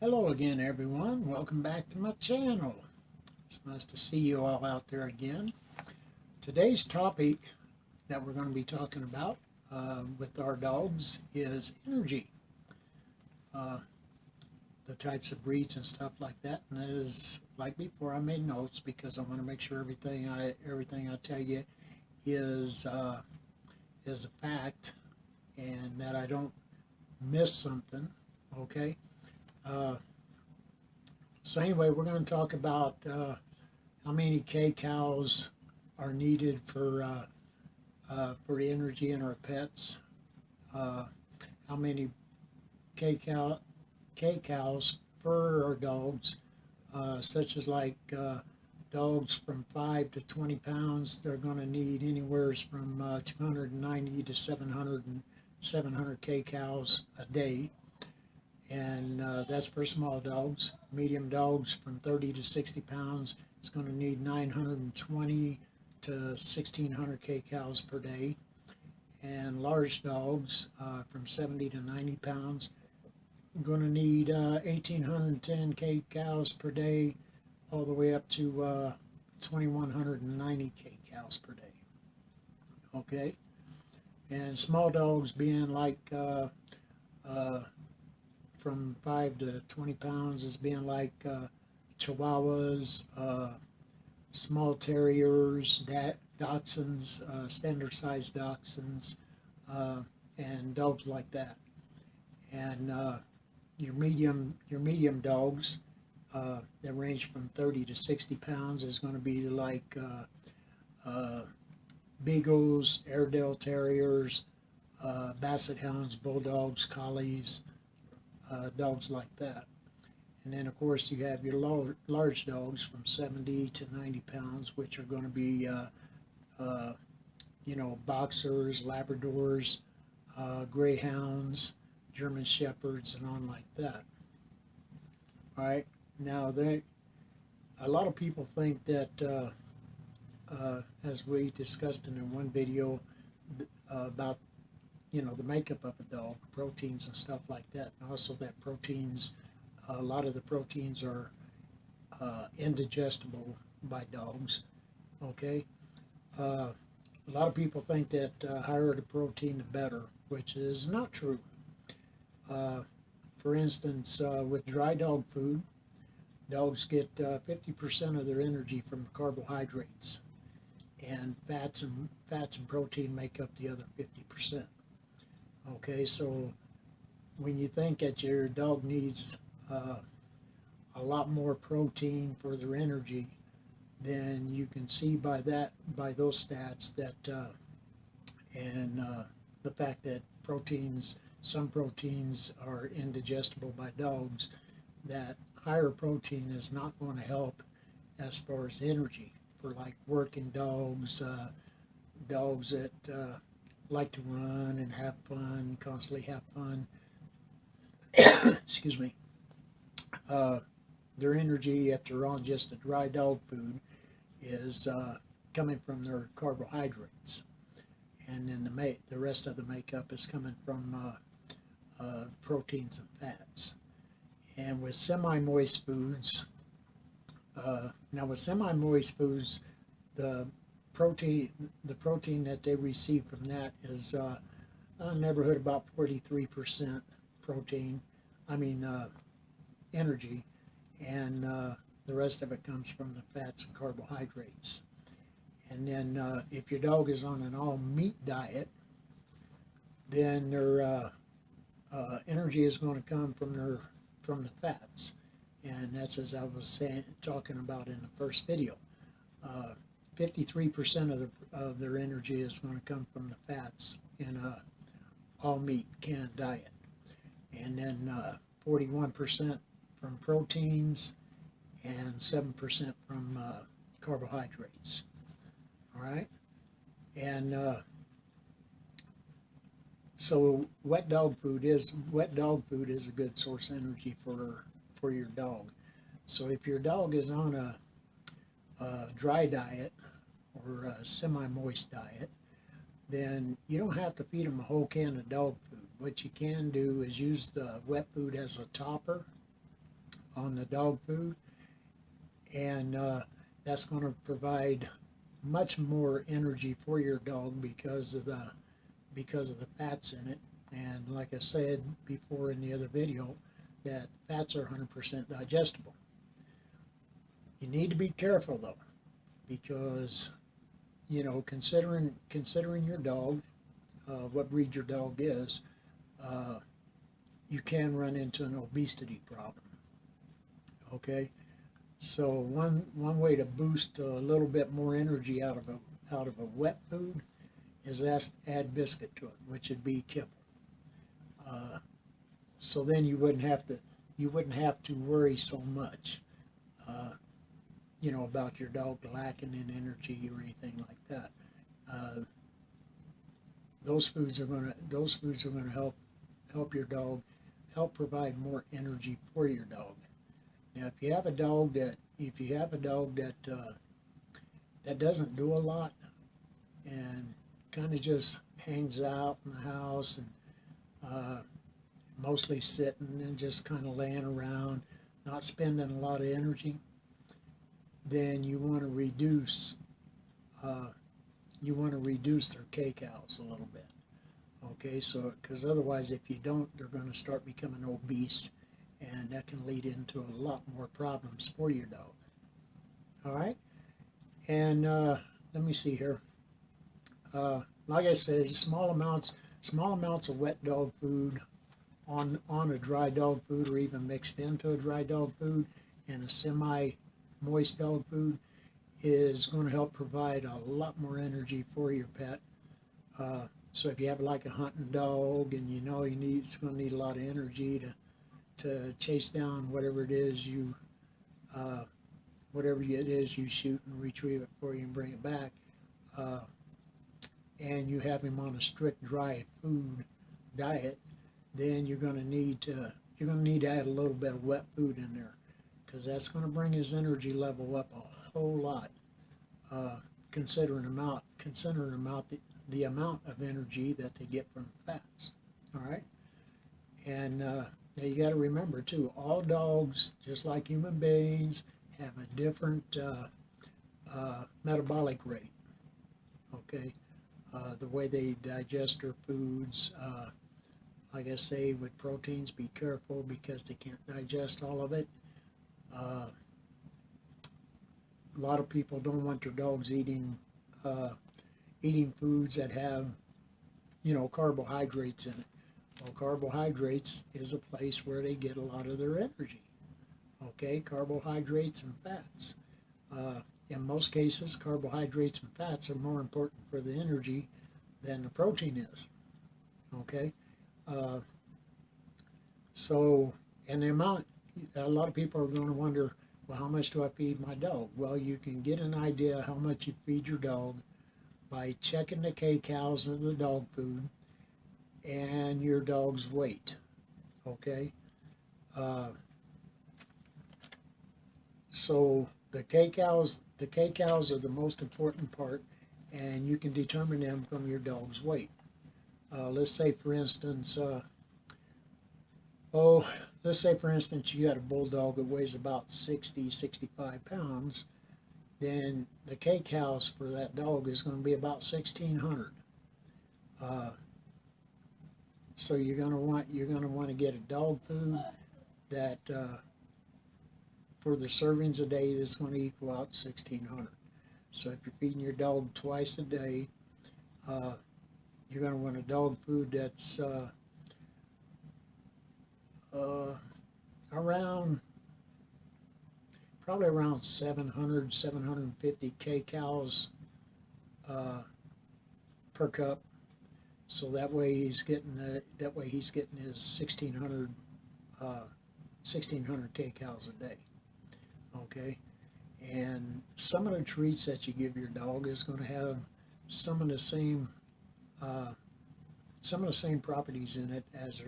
Hello again, everyone. Welcome back to my channel. It's nice to see you all out there again. Today's topic that we're going to be talking about with our dogs is energy, uh, the types of breeds and stuff like that. And as like before, I made notes because I want to make sure everything I tell you is is a fact and that I don't miss something. Okay. Uh, So anyway, we're going to talk about how many K-cows are needed for the energy in our pets. Uh, how many K-cows for our dogs, such as like dogs from 5 to 20 pounds. They're going to need anywhere from 290 to 700 K-cows a day. And that's for small dogs. Medium dogs from 30 to 60 pounds, it's going to need 920 to 1600 K-cows per day. And large dogs from 70 to 90 pounds, going to need 1810 K-cows per day, all the way up to 2190 K-cows per day. Okay? And small dogs being like from 5 to 20 pounds is being like Chihuahuas, small terriers, Dachshunds, standard sized Dachshunds, and dogs like that. And your medium dogs that range from 30 to 60 pounds is going to be like Beagles, Airedale Terriers, Basset Hounds, Bulldogs, Collies, dogs like that. And then, of course, you have your large dogs from 70 to 90 pounds, which are going to be, boxers, Labradors, Greyhounds, German Shepherds, and on like that. All right. Now, a lot of people think that, as we discussed in one video about the makeup of a dog, proteins and stuff like that, and also that a lot of the proteins are indigestible by dogs. Okay, a lot of people think that higher the protein the better, which is not true. For instance, with dry dog food, dogs get 50% of their energy from carbohydrates, and fats and protein make up the other 50%. Okay, so when you think that your dog needs a lot more protein for their energy, then you can see by those stats that the fact that some proteins are indigestible by dogs, that higher protein is not going to help as far as energy for like working dogs, dogs that like to run and have fun, constantly have fun. Excuse me. Their energy, if they're on just a dry dog food, is coming from their carbohydrates, and then the rest of the makeup is coming from proteins and fats. And with semi-moist foods, the protein that they receive from that is a neighborhood about 43% protein, energy, and the rest of it comes from the fats and carbohydrates. And then if your dog is on an all meat diet, then their energy is going to come from the fats, and that's as I was talking about in the first video. 53% of their energy is going to come from the fats in a all meat canned diet, and then 41% from proteins and 7% from carbohydrates. All right, and so wet dog food is a good source of energy for your dog. So if your dog is on a dry diet or a semi-moist diet, then you don't have to feed them a whole can of dog food. What you can do is use the wet food as a topper, on the dog food, and that's going to provide much more energy for your dog because of the fats in it. And like I said before in the other video, that fats are 100% digestible. You need to be careful though, because considering your dog, what breed your dog is, you can run into an obesity problem. Okay, so one way to boost a little bit more energy out of a wet food is add biscuit to it, which would be kibble. So then you wouldn't have to worry so much, about your dog lacking in energy or anything like that. Those foods are gonna help your dog, help provide more energy for your dog. Now, if you have a dog that that doesn't do a lot and kind of just hangs out in the house and mostly sitting and just kind of laying around, not spending a lot of energy, then you want to reduce their kcals a little bit. Okay, so because otherwise, if you don't, they're going to start becoming obese, and that can lead into a lot more problems for your dog. All right, and let me see here. Like I said, small amounts of wet dog food on a dry dog food, or even mixed into a dry dog food and a semi-moist dog food, is going to help provide a lot more energy for your pet. So if you have like a hunting dog and it's going to need a lot of energy to chase down whatever it is you shoot and retrieve it for you and bring it back, and you have him on a strict dry food diet, then you're going to need to add a little bit of wet food in there, because that's going to bring his energy level up a whole lot, considering the amount of energy that they get from fats. All right, and now you got to remember too, all dogs, just like human beings, have a different metabolic rate. Okay, the way they digest their foods. Like I say, with proteins, be careful because they can't digest all of it. A lot of people don't want their dogs eating foods that have, carbohydrates in it. Well, carbohydrates is a place where they get a lot of their energy. Okay, carbohydrates and fats. In most cases, carbohydrates and fats are more important for the energy than the protein is. Okay. So, and the amount, a lot of people are going to wonder, well, how much do I feed my dog? Well, you can get an idea how much you feed your dog by checking the kcals of the dog food and your dog's weight. Okay? So the kcals are the most important part, and you can determine them from your dog's weight. Let's say for instance, you got a bulldog that weighs about 65 pounds, then the kcals for that dog is going to be about 1,600. So you're going to want to get a dog food that for the servings a day that's going to equal out 1,600. So if you're feeding your dog twice a day, you're going to want a dog food that's probably around 750 kcals per cup. So that way he's getting his 1,600 kcals a day. Okay, and some of the treats that you give your dog is going to have some of the same properties in it as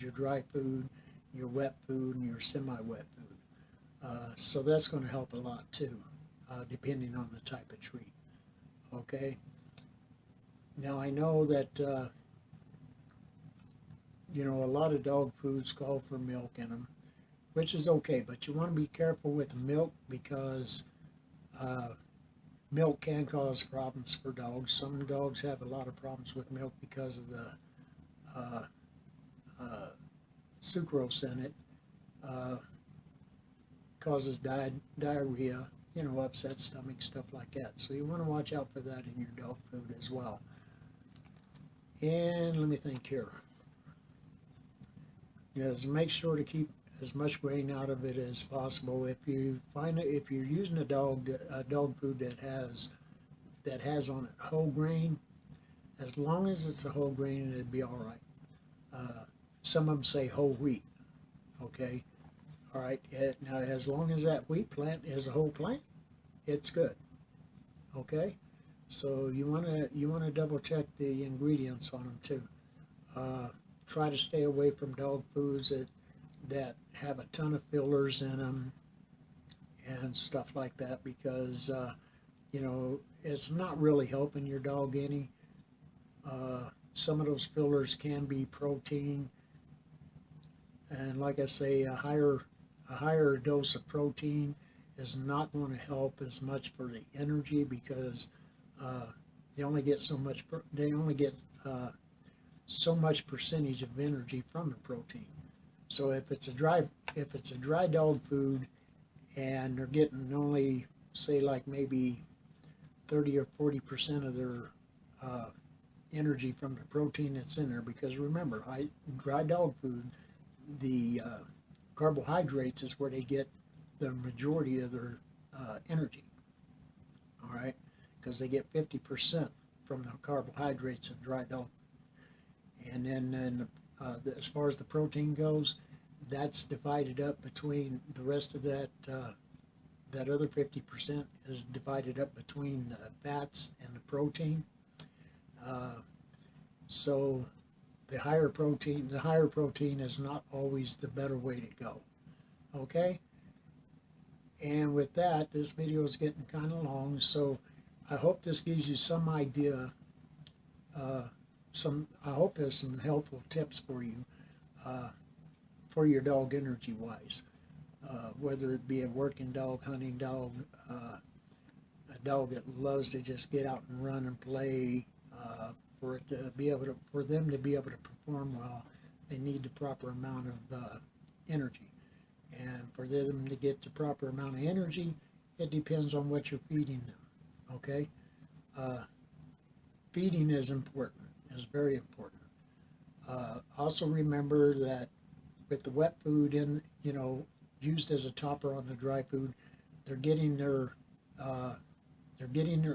your dry food, your wet food, and your semi-wet food. So that's going to help a lot too, depending on the type of treat. Okay. Now I know that a lot of dog foods call for milk in them, which is okay, but you want to be careful with the milk because milk can cause problems for dogs. Some dogs have a lot of problems with milk because of the uh, sucrose in it. Uh, Causes diarrhea, upset stomach, stuff like that. So you want to watch out for that in your dog food as well. And let me think here. Yes, make sure to keep as much grain out of it as possible. If you're using a dog food that has on it whole grain, as long as it's a whole grain, it'd be all right. Some of them say whole wheat. Okay, all right. Now, as long as that wheat plant is a whole plant, it's good. Okay, so you wanna double check the ingredients on them too. Uh, Try to stay away from dog foods that have a ton of fillers in them and stuff like that because it's not really helping your dog any. Some of those fillers can be protein, and like I say, a higher dose of protein is not going to help as much for the energy because uh, they only get so much percentage of energy from the protein. So if it's a dry dog food and they're getting only say like maybe 30 or 40% of their uh, energy from the protein that's in there, because remember, dry dog food, the carbohydrates is where they get the majority of their energy. All right, because they get 50% from the carbohydrates in dry dog. And then as far as the protein goes, that's divided up between the rest of that other 50% is divided up between the fats and the protein. Uh, so the higher protein is not always the better way to go. Okay? And with that, this video is getting kind of long, so I hope this gives you some idea. I hope there's some helpful tips for you for your dog energy wise, whether it be a working dog, hunting dog, a dog that loves to just get out and run and play. For them to be able to perform well, they need the proper amount of energy. And for them to get the proper amount of energy, it depends on what you're feeding them. Okay, feeding is important. Is very important. Also remember that with the wet food used as a topper on the dry food, they're getting their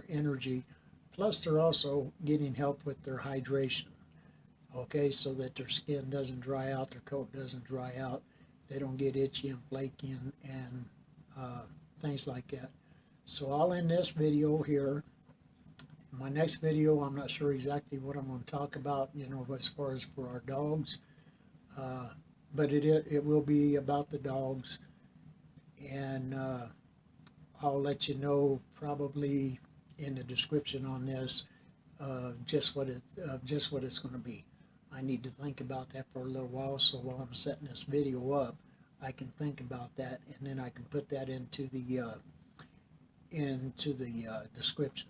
energy, plus they're also getting help with their hydration. Okay, so that their skin doesn't dry out, their coat doesn't dry out, they don't get itchy and flaky and things like that. So I'll end this video here. My next video, I'm not sure exactly what I'm going to talk about, as far as for our dogs, but it will be about the dogs, and I'll let you know probably in the description on this just what it's going to be. I need to think about that for a little while, so while I'm setting this video up, I can think about that, and then I can put that into the description.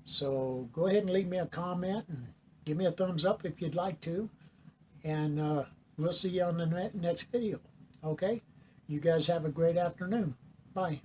So go ahead and leave me a comment and give me a thumbs up if you'd like to. And we'll see you on the next video. Okay? You guys have a great afternoon. Bye.